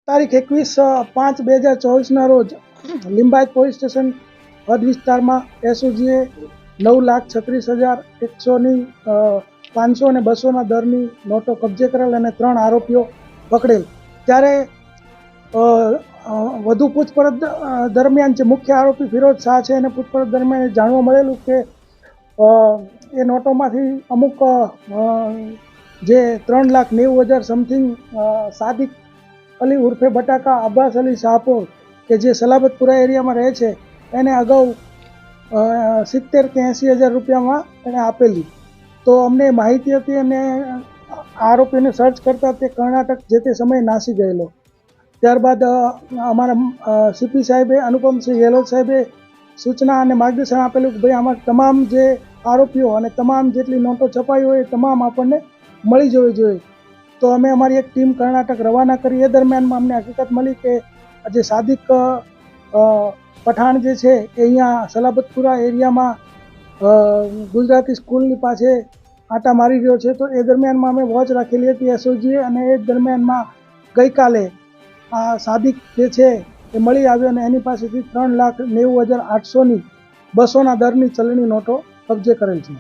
તારીખ 21/5/2024 રોજ Limbayat police station હદ વિસ્તારમાં એસઓજીએ 9,36,100ની 500 અને 200ના દરની નોટો કબજે કરેલ અને 3 આરોપીઓ પકડેલ। ત્યારે વધુ પૂછપરછ દરમિયાન જે મુખ્ય આરોપી ફિરોજ શાહ છે એને પૂછપરછ દરમિયાન જાણવા મળેલું કે એ નોટોમાંથી અમુક જે 3,90,000 સમથિંગ સાદિક અલી ઉર્ફે બટાકા અબ્બાસ અલી શાહપુર કે જે સલાબતપુરા એરિયામાં રહે છે એને અગાઉ 70 કે 80,000 રૂપિયામાં એને આપેલી। તો અમને માહિતી હતી અને આરોપીને સર્ચ કરતા તે કર્ણાટક જે તે સમયે નાસી ગયેલો। ત્યારબાદ અમારા સીપી સાહેબે અનુપમસિંહ ગેહલોત સાહેબે સૂચના અને માર્ગદર્શન આપેલું કે ભાઈ આમાં તમામ જે આરોપીઓ અને તમામ જેટલી નોટો છપાઈ હોય એ તમામ આપણને મળી જવી જોઈએ। તો અમે અમારી એક ટીમ કર્ણાટક રવાના કરી। એ દરમિયાનમાં અમને હકીકત મળી કે જે સાદિક પઠાણ જે છે એ અહીંયા સલાબતપુરા એરિયામાં ગુજરાતી સ્કૂલની પાસે આંટા મારી રહ્યો છે। તો એ દરમિયાનમાં અમે વોચ રાખેલી હતી એસઓજીએ અને એ દરમિયાનમાં ગઈકાલે આ સાદિક જે છે એ મળી આવ્યો અને એની પાસેથી 3,90,800ની 200ના દરની ચલણી નોટો કબજે કરેલ છે।